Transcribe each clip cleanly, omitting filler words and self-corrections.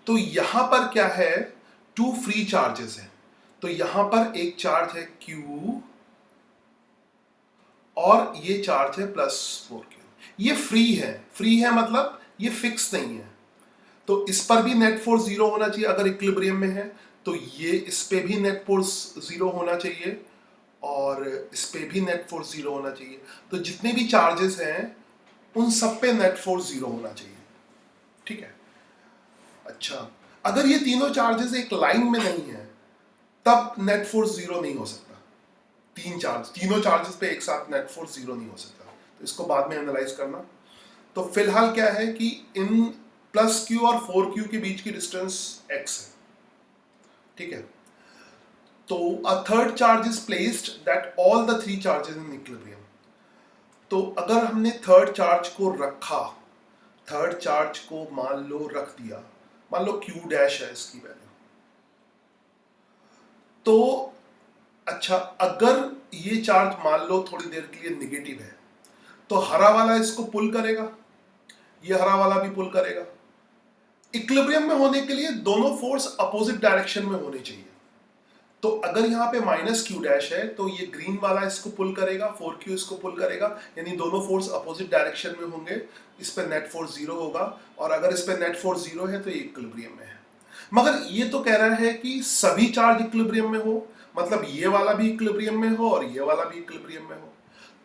तो यहां पर क्या है, 2 फ्री चार्जेस हैं। तो यहां पर एक चार्ज है Q और ये चार्ज है +4Q। ये फ्री है मतलब ये फिक्स नहीं है। तो इस पर भी नेट फोर्स 0 होना चाहिए अगर इक्विलिब्रियम में है, तो ये इस पे भी नेट फोर्स 0 होना चाहिए और इस पे भी नेट फोर्स 0 होना चाहिए। तो जितने भी चार्जेस हैं उन सब पे नेट फोर्स 0 होना चाहिए। ठीक है। अच्छा, अगर ये तीनों चार्जेस एक लाइन में नहीं है तब नेट फोर्स 0 नहीं हो सकता। तीनों चार्जेस पे एक साथ नेट फोर्स 0 नहीं हो सकता। तो इसको बाद में एनालाइज करना। तो फिलहाल क्या है कि इन +Q और 4Q के बीच की डिस्टेंस x है। ठीक है। तो a third charge is placed that all the 3 charges in equilibrium. तो अगर हमने थर्ड चार्ज को रखा, थर्ड चार्ज को मान लो रख दिया, मान लो Q डैश है इसकी वैल्यू, तो अच्छा अगर ये चार्ज मान लो थोड़ी देर के लिए नेगेटिव है तो हरा वाला इसको पुल करेगा, ये हरा वाला भी पुल करेगा। इक्विलिब्रियम में होने के लिए दोनों फोर्स अपोजिट डायरेक्शन में होने चाहिए। तो अगर यहाँ पे -Q डैश है तो ये ग्रीन वाला इसको पुल करेगा, 4Q इसको पुल करेगा, यानी दोनों फोर्स अपोजिट डायरेक्शन में होंगे। इस पे नेट फोर्स 0 होगा और अगर इस पे नेट फोर्स 0 है तो ये इक्विलिब्रियम में है। मगर ये तो कह रहा है कि सभी चार्ज इक्विलिब्रियम में हो, मतलब ये वाला भी इक्विलिब्रियम में हो और ये वाला भी इक्विलिब्रियम में हो।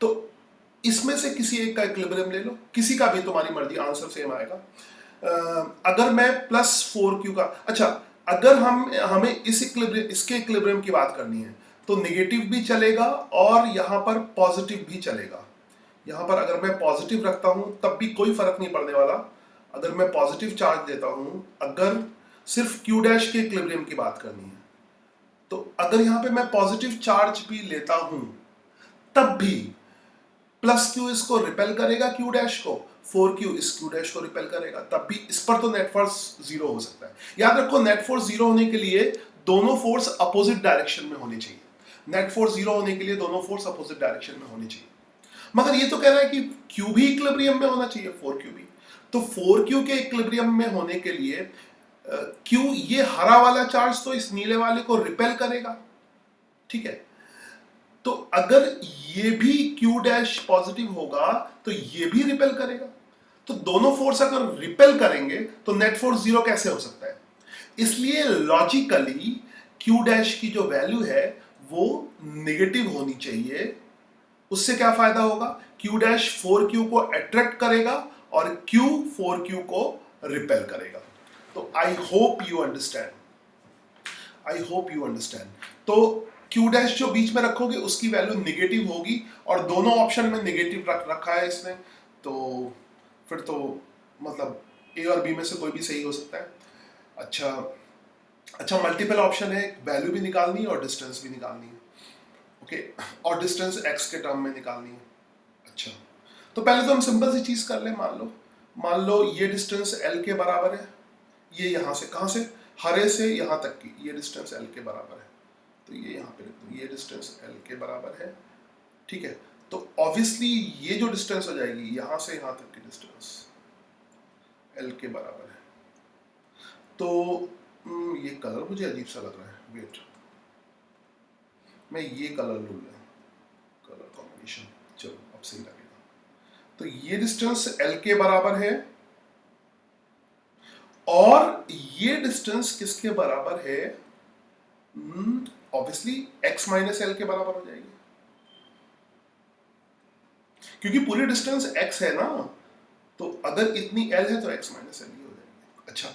तो इसमें से किसी एक का इक्विलिब्रियम ले लो, किसी का भी, तुम्हारी मर्जी, आंसर सेम आएगा। अगर मैं +4Q का, अच्छा अगर हमें इसके इक्विलिब्रियम की बात करनी है तो नेगेटिव भी चलेगा और यहां पर पॉजिटिव भी चलेगा। यहां पर अगर मैं पॉजिटिव रखता हूं तब भी कोई फर्क नहीं पड़ने वाला। अगर मैं पॉजिटिव चार्ज देता हूं, अगर सिर्फ Q डैश के इक्विलिब्रियम की बात करनी है, तो अगर यहां पे मैं पॉजिटिव चार्ज भी लेता हूं तब भी +Q इसको रिपेल करेगा Q डैश को, 4Q इस Q डैश को रिपेल करेगा, तब भी इस पर तो नेट फोर्स 0 हो सकता है। याद रखो, नेट फोर्स 0 होने के लिए दोनों फोर्स अपोजिट डायरेक्शन में होने चाहिए। नेट फोर्स 0 होने के लिए दोनों फोर्स अपोजिट डायरेक्शन में होने चाहिए। मगर ये तो कह रहा है कि Q भी इक्विलिब्रियम में होना चाहिए, 4Q भी। तो 4Q के इक्विलिब्रियम में होने के लिए Q, ये हरा वाला चार्ज तो इस नीले वाले को रिपेल करेगा। ठीक है। तो अगर ये भी Q डैश पॉजिटिव होगा तो ये भी रिपेल करेगा। तो दोनों फोर्स अगर रिपेल करेंगे तो नेट फोर्स 0 कैसे हो सकता है? इसलिए लॉजिकली Q डैश की जो वैल्यू है वो नेगेटिव होनी चाहिए। उससे क्या फायदा होगा? Q डैश 4Q को अट्रैक्ट करेगा और Q 4Q को रिपेल करेगा। तो आई होप यू अंडरस्टैंड। तो Q डैश जो बीच में रखोगे उसकी वैल्यू नेगेटिव होगी और दोनों ऑप्शन में नेगेटिव रखा है इसने, तो फिर तो मतलब A और B में से कोई भी सही हो सकता है। अच्छा मल्टीपल ऑप्शन है, वैल्यू भी निकालनी है और डिस्टेंस भी निकालनी है। ओके, और डिस्टेंस x के टर्म में निकालनी है। अच्छा, तो पहले तो हम सिंपल सी चीज कर ले। मान लो ये डिस्टेंस L के बराबर है। ये यहां से, कहां से, हरे से यहां तक की ये डिस्टेंस L के बराबर है। तो ये यहाँ पे लिख दो, ये डिस्टेंस L के बराबर है। ठीक है। तो ऑब्वियसली ये जो डिस्टेंस हो जाएगी यहां से यहां तक की डिस्टेंस L के बराबर है। तो ये कलर मुझे अजीब सा लग रहा है, वेट, मैं ये कलर लूँ, कलर कॉम्बिनेशन, चलो अब सही लगेगा। तो ये डिस्टेंस L के बराबर है और ये डिस्टेंस किसके बराबर है? ऑब्वियसली x माइनस एल के बराबर हो जाएगी, क्योंकि पूरी डिस्टेंस x है ना। तो अगर इतनी l है तो x माइनस एल ही हो जाएगी। अच्छा,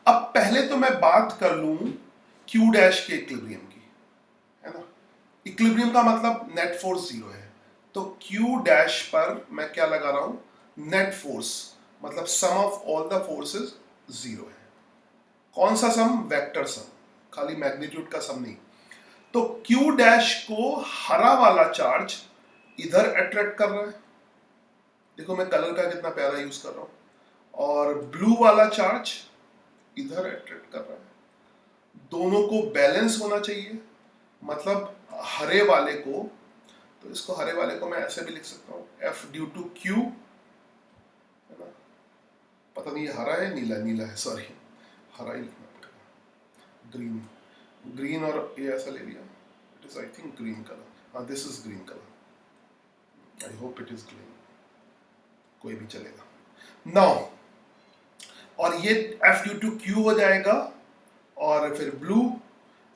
अब पहले तो मैं बात कर लूं Q डैश के इक्विलिब्रियम की, है ना। इक्विलिब्रियम का मतलब नेट फोर्स 0 है। तो Q डैश पर मैं क्या लगा रहा हूं? नेट फोर्स, मतलब सम ऑफ ऑल द फोर्सेस 0 है। कौन सा सम? वेक्टर सम, खाली मैग्नीट्यूड का सम नहीं। तो Q डैश को हरा वाला चार्ज इधर अट्रैक्ट कर रहा है, देखो मैं कलर का कितना प्यारा यूज कर रहा हूं, और ब्लू वाला चार्ज इधर अट्रैक्ट कर रहा है। दोनों को बैलेंस होना चाहिए, मतलब हरे वाले को, तो इसको हरे वाले को मैं ऐसे भी लिख सकता हूं, F ड्यू टू Q, है ना। पता नहीं ये हरा है नीला, नीला है, सॉरी, हरा ही लिखना पड़ेगा, ग्रीन, ग्रीन और ये ऐसा ले लिया, it is I think green colour, हाँ this is green colour, I hope it is green, कोई भी चलेगा। नाउ और ये F ड्यू टू Q हो जाएगा, और फिर blue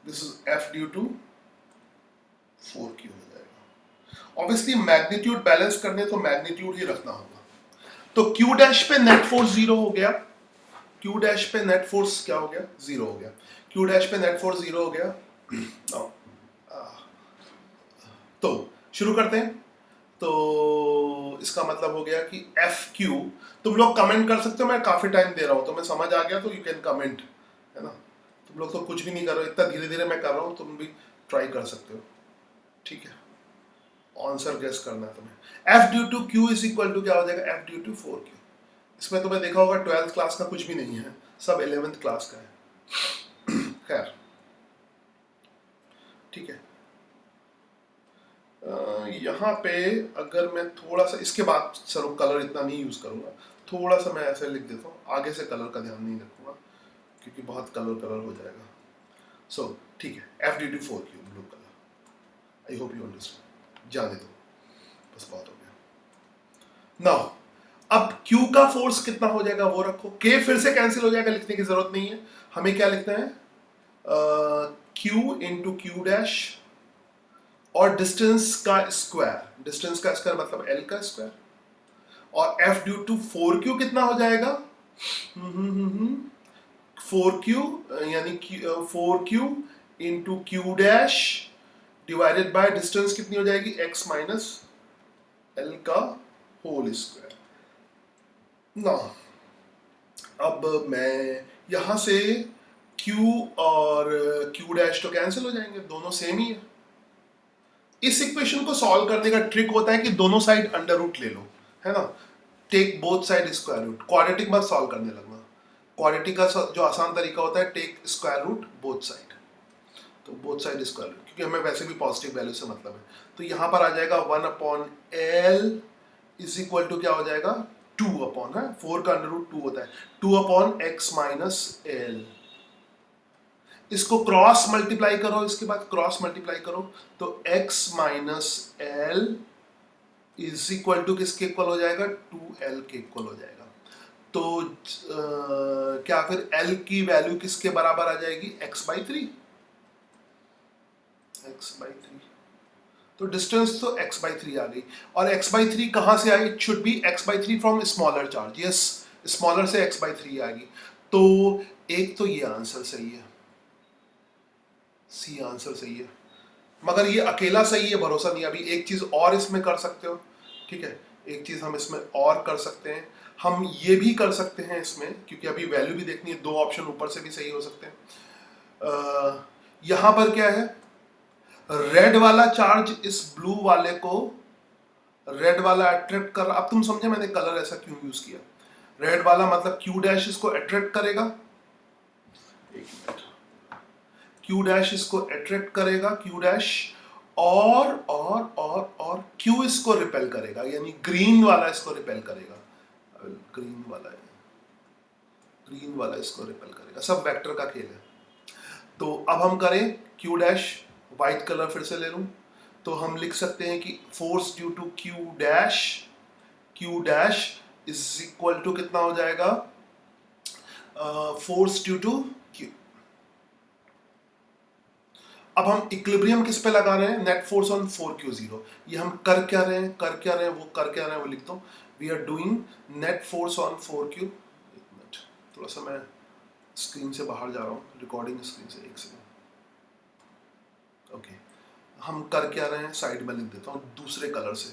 this is F due to 4Q हो जाएगा। ऑब्वियसली मैग्नीट्यूड बैलेंस करने तो मैग्नीट्यूड ही रखना होगा। तो Q डैश पे नेट फोर्स 0 हो गया, Q डैश पे नेट फोर्स क्या हो गया, 0 हो गया, Q डैश पे नेट फोर्स 0 हो गया। तो शुरू करते हैं। तो इसका मतलब हो गया कि FQ, तुम लोग कमेंट कर सकते हो, मैं काफी टाइम दे रहा हूं तो मैं समझ आ गया, तो यू कैन कमेंट, है ना। तुम लोग तो कुछ भी नहीं कर रहे हो, इतना धीरे धीरे मैं कर रहा हूं, तुम भी ट्राई कर सकते हो, ठीक है। आंसर गेस करना है तुम्हें। F due to Q is equal to क्या हो जाएगा, F ड्यू टू 4Q। इसमें तुम्हें देखा होगा 12th क्लास का कुछ भी नहीं है, सब 11th क्लास का है। खैर ठीक है। यहाँ पे अगर मैं थोड़ा सा इसके बाद सर कलर इतना नहीं यूज करूंगा, थोड़ा सा मैं ऐसे लिख देता हूँ, आगे से कलर का ध्यान नहीं रखूंगा क्योंकि बहुत कलर हो जाएगा। सो ठीक है, F due to 4Q blue colour, I hope you understand, जाने दो बस, बहुत हो गया। नाउ अब Q का फोर्स कितना हो जाएगा वो रखो, K फिर से कैंसिल हो जाएगा, लिखने की जरूरत नहीं है, हमें क्या लिखना है, Q इंटू Q डैश और डिस्टेंस का स्क्वायर, डिस्टेंस का स्क्वायर मतलब L का स्क्वायर, और F ड्यू टू 4Q कितना हो जाएगा, 4Q यानी 4Q into Q dash divided by distance कितनी हो जाएगी, X माइनस L का होल स्क्वायर। ना अब मैं यहां से Q और Q डैश तो कैंसिल हो जाएंगे, दोनों सेम ही है। इस इक्वेशन को सॉल्व करने का ट्रिक होता है कि दोनों साइड अंडर रूट ले लो, है ना, take both side square root, quadratic मत सॉल्व करने लगना, क्वाड्रेटिक का जो आसान तरीका होता है take square root both side, तो बोथ साइड स्क्वायर रूट, क्योंकि हमें वैसे भी पॉजिटिव वैल्यू से मतलब है। तो यहां पर आ जाएगा 1/L इज इक्वल टू क्या हो जाएगा, 2 अपॉन, है 4 का अंडर रूट 2 होता है, 2/x माइनस L। इसको क्रॉस मल्टीप्लाई करो, इसके बाद क्रॉस मल्टीप्लाई करो, तो x minus L is equal to किसके इक्वल हो जाएगा, 2L के इक्वल हो जाएगा। तो क्या फिर L की वैल्यू किसके बराबर आ जाएगी, x/3, x/3। तो डिस्टेंस तो x/3 आ गई, और x/3 कहां से आई, it should be x/3 from smaller charge, yes smaller से x/3 आ गई। तो एक तो ये आंसर सही है, सी आंसर सही है, मगर ये अकेला सही है भरोसा नहीं। अभी एक चीज और इसमें कर सकते हो, ठीक है, एक चीज हम इसमें और कर सकते हैं, हम ये भी कर सकते हैं इसमें, क्योंकि अभी वैल्यू भी देखनी है, 2 ऑप्शन ऊपर से भी सही हो सकते हैं। यहां पर क्या है, रेड वाला चार्ज इस ब्लू वाले को, रेड वाला अट्रैक्ट कर, अब तुम समझे मैंने कलर ऐसा क्यों यूज किया, रेड वाला मतलब Q डैश इसको अट्रैक्ट करेगा, एक मिनट, Q डैश इसको अट्रैक्ट करेगा, Q डैश, और Q इसको रिपेल करेगा, यानी ग्रीन वाला इसको रिपेल करेगा, ग्रीन वाला इसको रिपेल करेगा, सब वेक्टर का खेल है। तो अब हम करें Q डैश, व्हाइट कलर फिर से ले लूं, तो हम लिख सकते हैं कि force due to Q dash is equal to कितना हो जाएगा, फोर्स ड्यू टू Q। अब हम इक्विलिब्रियम किस पे लगा रहे हैं, नेट फोर्स ऑन 4Q0। ये हम कर क्या रहे हैं, वो लिख दो, we are doing net force on 4Q। एक मिनट, थोड़ा सा मैं स्क्रीन से बाहर जा रहा हूँ, रिकॉर्डिंग स्क्रीन से, एक सेकंड। ओके, हम कर क्या रहे हैं, साइड में लिख देता हूँ दूसरे कलर से,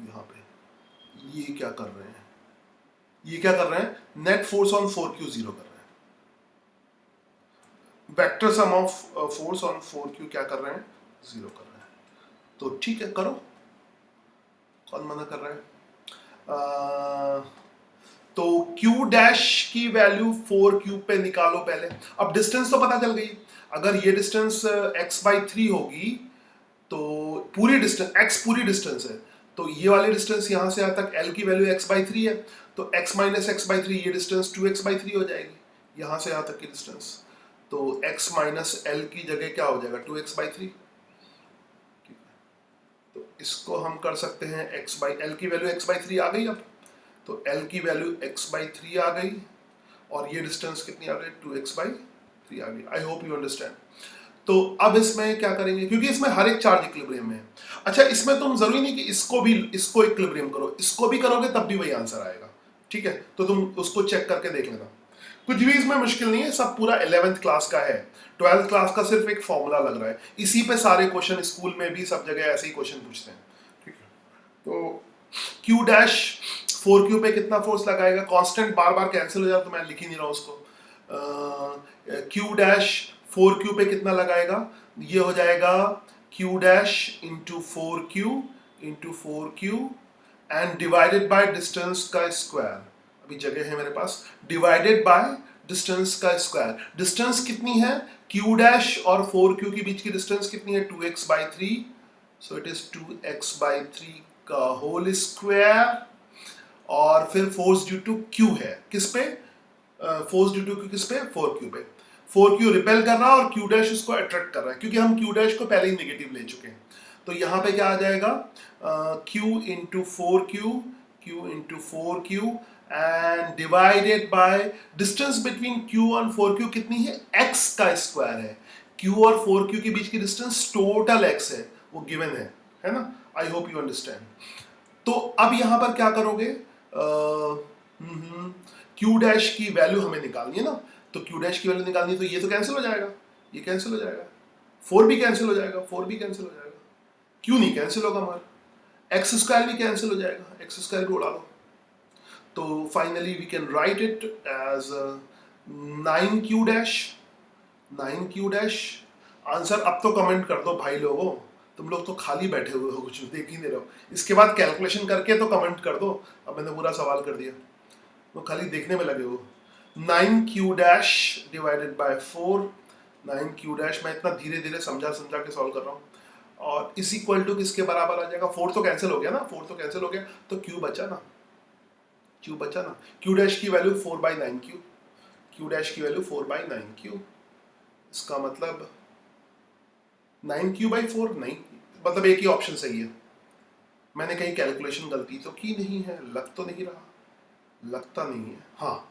यहाँ पे ये क्या कर रहे हैं, नेट फोर्स ऑन 4Q0 कर रहे हैं, vector sum of force on 4Q क्या कर रहे हैं, 0 कर रहे हैं। तो ठीक है, करो, कौन मना कर रहा है। तो Q डैश की वैल्यू 4Q पे निकालो पहले। अब डिस्टेंस तो पता चल गई, अगर ये डिस्टेंस x/3 होगी तो पूरी डिस्टेंस, x पूरी डिस्टेंस है, तो ये वाली डिस्टेंस यहां से यहां तक L की वैल्यू x/3 है, तो x माइनस x/3 ये डिस्टेंस 2x/3 हो जाएगी, यहाँ से यहाँ तक की डिस्टेंस, तो x माइनस एल की जगह क्या हो जाएगा 2x/3। तो इसको हम कर सकते हैं x/l की वैल्यू x/3 आ गई अब, तो l की वैल्यू x/3 आ गई और ये डिस्टेंस कितनी आ गई 2x/3 आ गई। आई होप यू अंडरस्टैंड। तो अब इसमें क्या करेंगे, क्योंकि इसमें हर एक चार्ज इक्विलिब्रियम में है। अच्छा, इसमें तुम जरूरी नहीं कि इसको इक्विलिब्रियम करो, इसको भी करोगे तब भी वही आंसर आएगा, ठीक है। तो तुम उसको चेक करके देख लेना, कुछ भी इसमें मुश्किल नहीं है, सब पूरा 11th क्लास का है। 12th क्लास का सिर्फ एक फॉर्मूला लग रहा है, इसी पे सारे क्वेश्चन स्कूल में भी सब जगह ऐसे ही क्वेश्चन पूछते हैं, ठीक है। तो Q डैश 4Q पे कितना फोर्स लगाएगा, कांस्टेंट बार बार कैंसिल हो जाए तो मैं लिख ही नहीं रहा हूँ उसको। Q डैश 4Q पे कितना लगाएगा, ये हो जाएगा Q dash into 4Q and divided by distance का स्क्वायर, अभी जगह है मेरे पास, डिवाइडेड बाय डिस्टेंस का स्क्वायर। डिस्टेंस कितनी है Q डैश और 4Q के बीच की डिस्टेंस कितनी है 2x/3, so it is 2x/3 का होल स्क्वायर। और फिर फोर्स ड्यू टू Q है किस पे, फोर्स ड्यू टू Q किस पे 4Q पे। 4Q रिपेल कर रहा है और Q डैश उसको अट्रैक्ट कर रहा है, क्योंकि हम Q डैश को पहले ही नेगेटिव ले चुके हैं। तो यहाँ पे क्या आ जाएगा Q into 4Q and divided by distance between Q और 4Q कितनी है, x का स्क्वायर है। Q और 4Q के बीच की डिस्टेंस टोटल x है, वो गिवन है ना। आई होप यू अंडरस्टैंड। तो अब यहां पर क्या करोगे, Q डैश की वैल्यू हमें निकालनी है ना, तो Q डैश की वैल्यू निकालनी है, तो ये तो कैंसिल हो जाएगा, ये कैंसिल हो जाएगा, 4 भी कैंसिल हो जाएगा, 4 भी कैंसिल हो जाएगा, Q नहीं कैंसिल होगा हमारा, x स्क्वायर भी कैंसिल हो जाएगा, x स्क्वायर भी उड़ा लो। तो finally we can write it as 9Q dash. Answer अब तो कमेंट कर दो भाई लोगों, तुम लोग तो खाली बैठे हुए हो, कुछ देख ही नहीं रहे हो। इसके बाद कैलकुलेशन करके तो कमेंट कर दो, अब मैंने पूरा सवाल कर दिया, तो खाली देखने में लगे हो। 9Q dash divided by 4, 9Q dash, मैं इतना धीरे धीरे समझा के सॉल्व कर रहा हूँ, और इस इक्वल टू किसके बराबर आ जाएगा, 4 तो कैंसिल हो गया ना, 4 तो कैंसिल हो गया, तो Q बचा ना, Q डैश की वैल्यू 4/9Q, Q डैश की वैल्यू 4/9Q, इसका मतलब 9Q/4 नहीं, मतलब एक ही ऑप्शन सही है। मैंने कहीं कैलकुलेशन गलती तो की नहीं है, लग तो नहीं रहा, लगता नहीं है, हाँ।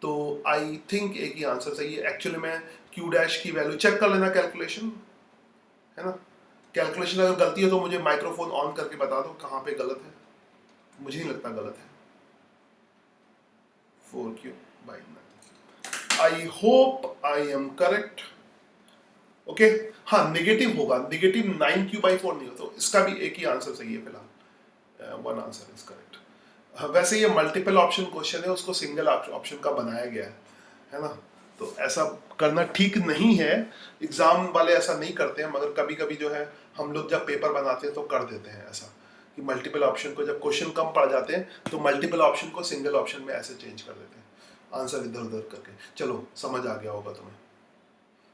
तो आई थिंक एक ही आंसर सही है। एक्चुअली में Q डैश की वैल्यू चेक कर लेना, कैलकुलेशन है ना, कैलकुलेशन अगर गलती है तो मुझे माइक्रोफोन ऑन करके बता दो कहाँ पे गलत है, मुझे नहीं लगता गलत है। 4Q/9, I hope I am correct, okay. हाँ, नेगेटिव होगा, नेगेटिव 9Q/4 नहीं हो, तो इसका भी एक ही आंसर सही है फिलहाल, 1 आंसर इज करेक्ट। वैसे ये मल्टीपल ऑप्शन क्वेश्चन है, उसको सिंगल ऑप्शन का बनाया गया है ना, तो ऐसा करना ठीक नहीं है, एग्जाम वाले ऐसा नहीं करते हैं, मगर कभी कभी जो है हम लोग जब पेपर बनाते हैं तो कर देते हैं ऐसा, कि मल्टीपल ऑप्शन को जब क्वेश्चन कम पड़ जाते हैं तो मल्टीपल ऑप्शन को सिंगल ऑप्शन में ऐसे चेंज कर देते हैं, आंसर इधर उधर करके। चलो समझ आ गया होगा तुम्हें।